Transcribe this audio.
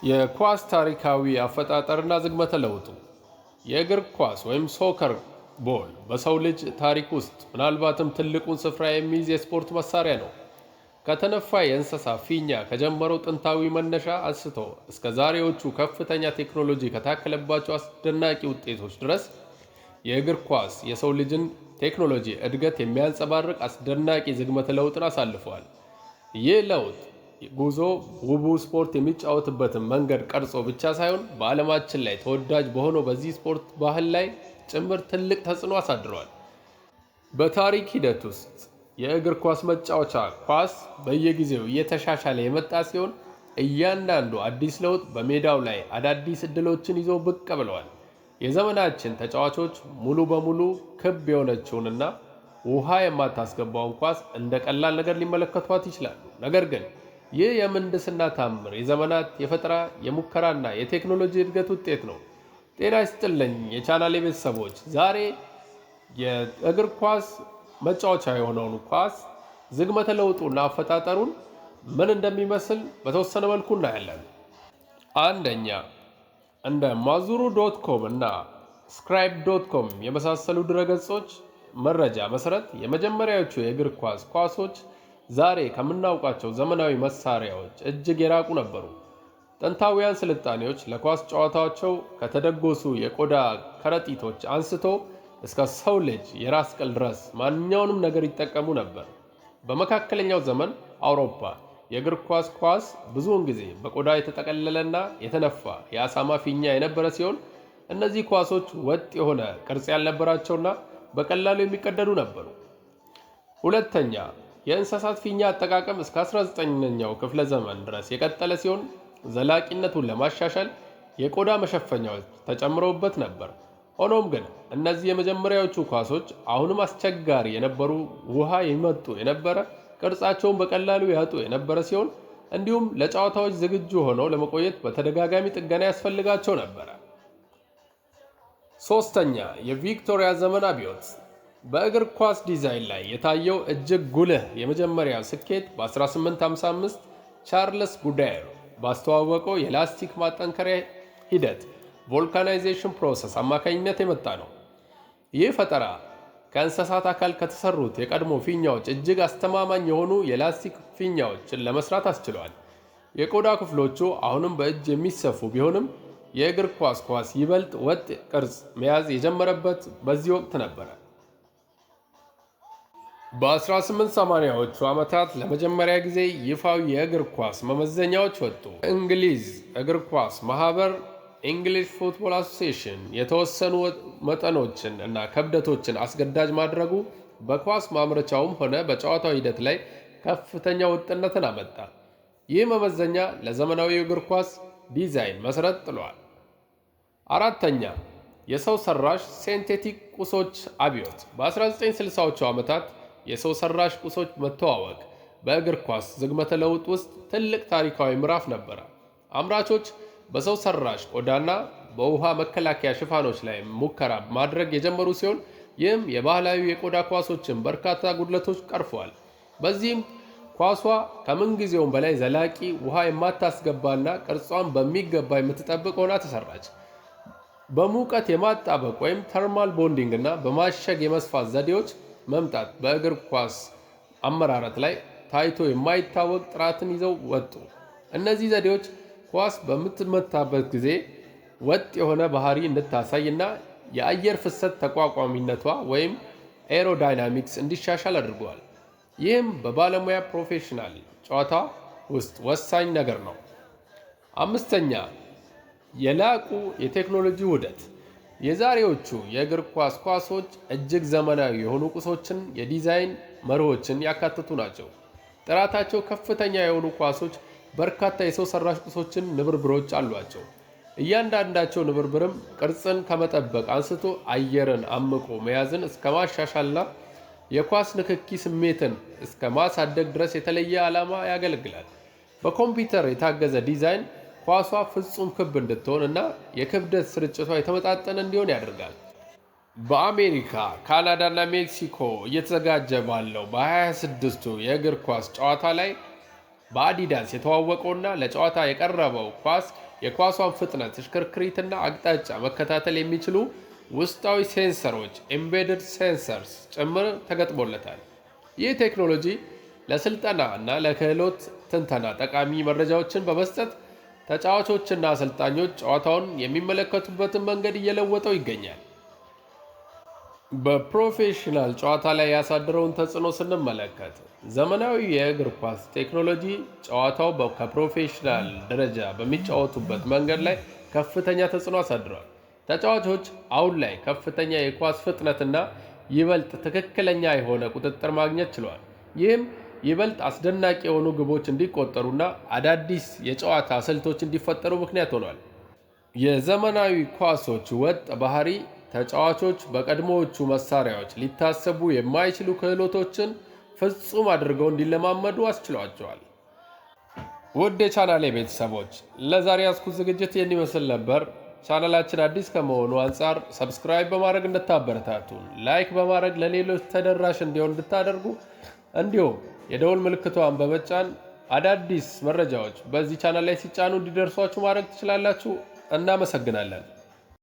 የኳስ ታሪካዊ አፈጣጠርና ዝግመተ ለውጡ የእግር ኳስ ወይም ሶከር ቦል በሰው ልጅ ታሪክ ውስጥ ምናልባትም ትልቁን ስፍራ የሚይዝ የስፖርት መሳሪያ ነው። ከተነፋ የእንስሳ ፊኛ ከጀመረው ጥንታዊ መነሻ አንስቶ እስከ ዛሬዎቹ ከፍተኛ ቴክኖሎጂ ከታከለባቸው አስደናቂ ውጤቶች ድረስ የእግር ኳስ የሰው ልጅን ቴክኖሎጂ እድገት የሚያንጸባርቅ አስደናቂ ዝግመተ ለውጥን አሳልፏል። ይህ ለውጥ ጉዞ ውቡ ስፖርት የሚጫወትበትን መንገድ ቀርጾ ብቻ ሳይሆን በዓለማችን ላይ ተወዳጅ በሆነው በዚህ ስፖርት ባህል ላይ ጭምር ትልቅ ተጽዕኖ አሳድሯል። በታሪክ ሂደት ውስጥ የእግር ኳስ መጫወቻ ኳስ በየጊዜው እየተሻሻለ የመጣ ሲሆን እያንዳንዱ አዲስ ለውጥ በሜዳው ላይ አዳዲስ እድሎችን ይዞ ብቅ ብለዋል። የዘመናችን ተጫዋቾች ሙሉ በሙሉ ክብ የሆነችውንና ውሃ የማታስገባውን ኳስ እንደ ቀላል ነገር ሊመለከቷት ይችላሉ። ነገር ግን ይህ የምህንድስና ታምር የዘመናት የፈጠራ የሙከራና የቴክኖሎጂ እድገት ውጤት ነው። ጤና ይስጥልኝ የቻናሌ ቤተሰቦች፣ ዛሬ የእግር ኳስ መጫወቻ የሆነውን ኳስ ዝግመተ ለውጡና አፈጣጠሩን ምን እንደሚመስል በተወሰነ መልኩ እናያለን። አንደኛ፣ እንደ mazuru.com እና scribe.com የመሳሰሉ ድረገጾች መረጃ መሰረት የመጀመሪያዎቹ የእግር ኳስ ኳሶች ዛሬ ከምናውቃቸው ዘመናዊ መሳሪያዎች እጅግ የራቁ ነበሩ። ጥንታውያን ስልጣኔዎች ለኳስ ጨዋታቸው ከተደጎሱ የቆዳ ከረጢቶች አንስቶ እስከ ሰው ልጅ የራስ ቅል ድረስ ማንኛውንም ነገር ይጠቀሙ ነበር። በመካከለኛው ዘመን አውሮፓ የእግር ኳስ ብዙውን ጊዜ በቆዳ የተጠቀለለና የተነፋ የአሳማ ፊኛ የነበረ ሲሆን እነዚህ ኳሶች ወጥ የሆነ ቅርጽ ያልነበራቸውና በቀላሉ የሚቀደዱ ነበሩ። ሁለተኛ፣ የእንስሳት ፊኛ አጠቃቀም እስከ 19ኛው ክፍለ ዘመን ድረስ የቀጠለ ሲሆን ዘላቂነቱን ለማሻሻል የቆዳ መሸፈኛዎች ተጨምረውበት ነበር። ሆኖም ግን እነዚህ የመጀመሪያዎቹ ኳሶች አሁንም አስቸጋሪ የነበሩ፣ ውሃ ይመጡ የነበረ፣ ቅርጻቸውን በቀላሉ ያጡ የነበረ ሲሆን እንዲሁም ለጨዋታዎች ዝግጁ ሆነው ለመቆየት በተደጋጋሚ ጥገና ያስፈልጋቸው ነበር። ሶስተኛ፣ የቪክቶሪያ ዘመን አብዮት በእግር ኳስ ዲዛይን ላይ የታየው እጅግ ጉልህ የመጀመሪያ ስኬት በ1855 ቻርልስ ጉዳየር ባስተዋወቀው የላስቲክ ማጠንከሪያ ሂደት ቮልካናይዜሽን ፕሮሰስ አማካኝነት የመጣ ነው። ይህ ፈጠራ ከእንስሳት አካል ከተሰሩት የቀድሞ ፊኛዎች እጅግ አስተማማኝ የሆኑ የላስቲክ ፊኛዎችን ለመስራት አስችሏል። የቆዳ ክፍሎቹ አሁንም በእጅ የሚሰፉ ቢሆንም የእግር ኳስ ይበልጥ ወጥ ቅርጽ መያዝ የጀመረበት በዚህ ወቅት ነበረ። በ1880ዎቹ ዓመታት ለመጀመሪያ ጊዜ ይፋዊ የእግር ኳስ መመዘኛዎች ወጡ። እንግሊዝ እግር ኳስ ማህበር ኢንግሊሽ ፉትቦል አሶሲዬሽን የተወሰኑ መጠኖችን እና ክብደቶችን አስገዳጅ ማድረጉ በኳስ ማምረቻውም ሆነ በጨዋታው ሂደት ላይ ከፍተኛ ውጥነትን አመጣ። ይህ መመዘኛ ለዘመናዊ እግር ኳስ ዲዛይን መሰረት ጥሏል። አራተኛ፣ የሰው ሰራሽ ሴንቴቲክ ቁሶች አብዮት በ1960ዎቹ ዓመታት የሰው ሰራሽ ቁሶች መተዋወቅ በእግር ኳስ ዝግመተ ለውጥ ውስጥ ትልቅ ታሪካዊ ምዕራፍ ነበረ። አምራቾች በሰው ሰራሽ ቆዳና በውሃ መከላከያ ሽፋኖች ላይ ሙከራ ማድረግ የጀመሩ ሲሆን ይህም የባህላዊ የቆዳ ኳሶችን በርካታ ጉድለቶች ቀርፏል። በዚህም ኳሷ ከምንጊዜውም በላይ ዘላቂ፣ ውሃ የማታስገባና ቅርጿን በሚገባ የምትጠብቅ ሆና ተሰራች። በሙቀት የማጣበቅ ወይም ተርማል ቦንዲንግ እና በማሸግ የመስፋት ዘዴዎች መምጣት በእግር ኳስ አመራረት ላይ ታይቶ የማይታወቅ ጥራትን ይዘው ወጡ። እነዚህ ዘዴዎች ኳስ በምትመታበት ጊዜ ወጥ የሆነ ባህሪ እንድታሳይ እና የአየር ፍሰት ተቋቋሚነቷ ወይም ኤሮዳይናሚክስ እንዲሻሻል አድርገዋል። ይህም በባለሙያ ፕሮፌሽናል ጨዋታ ውስጥ ወሳኝ ነገር ነው። አምስተኛ፣ የላቁ የቴክኖሎጂ ውህደት የዛሬዎቹ የእግር ኳሶች እጅግ ዘመናዊ የሆኑ ቁሶችን የዲዛይን መርሆችን ያካትቱ ናቸው። ጥራታቸው ከፍተኛ የሆኑ ኳሶች በርካታ የሰው ሰራሽ ቁሶችን ንብርብሮች አሏቸው። እያንዳንዳቸው ንብርብርም ቅርጽን ከመጠበቅ አንስቶ አየርን አምቆ መያዝን እስከ ማሻሻልና የኳስ ንክኪ ስሜትን እስከ ማሳደግ ድረስ የተለየ ዓላማ ያገለግላል። በኮምፒውተር የታገዘ ዲዛይን ኳሷ ፍጹም ክብ እንድትሆን እና የክብደት ስርጭቷ የተመጣጠነ እንዲሆን ያደርጋል። በአሜሪካ፣ ካናዳ እና ሜክሲኮ እየተዘጋጀ ባለው በ26ቱ የእግር ኳስ ጨዋታ ላይ በአዲዳስ የተዋወቀውና ለጨዋታ የቀረበው ኳስ የኳሷን ፍጥነት፣ እሽክርክሪትና አቅጣጫ መከታተል የሚችሉ ውስጣዊ ሴንሰሮች ኤምቤድድ ሴንሰርስ ጭምር ተገጥሞለታል። ይህ ቴክኖሎጂ ለስልጠና እና ለክህሎት ትንተና ጠቃሚ መረጃዎችን በመስጠት ተጫዋቾችና አሰልጣኞች ጨዋታውን የሚመለከቱበትን መንገድ እየለወጠው ይገኛል። በፕሮፌሽናል ጨዋታ ላይ ያሳደረውን ተጽዕኖ ስንመለከት ዘመናዊ የእግር ኳስ ቴክኖሎጂ ጨዋታው ከፕሮፌሽናል ደረጃ በሚጫወቱበት መንገድ ላይ ከፍተኛ ተጽዕኖ አሳድሯል። ተጫዋቾች አሁን ላይ ከፍተኛ የኳስ ፍጥነትና ይበልጥ ትክክለኛ የሆነ ቁጥጥር ማግኘት ችለዋል። ይህም ይበልጥ አስደናቂ የሆኑ ግቦች እንዲቆጠሩና አዳዲስ የጨዋታ ስልቶች እንዲፈጠሩ ምክንያት ሆኗል። የዘመናዊ ኳሶች ወጥ ባህሪ ተጫዋቾች በቀድሞዎቹ መሳሪያዎች ሊታሰቡ የማይችሉ ክህሎቶችን ፍጹም አድርገው እንዲለማመዱ አስችሏቸዋል። ውድ የቻናሌ ቤተሰቦች ለዛሬ ያስኩት ዝግጅት ይህን ይመስል ነበር። ቻናላችን አዲስ ከመሆኑ አንጻር ሰብስክራይብ በማድረግ እንድታበረታቱን፣ ላይክ በማድረግ ለሌሎች ተደራሽ እንዲሆን እንድታደርጉ እንዲሁም የደውል ምልክቷን በመጫን አዳዲስ መረጃዎች በዚህ ቻናል ላይ ሲጫኑ እንዲደርሷችሁ ማድረግ ትችላላችሁ። እናመሰግናለን።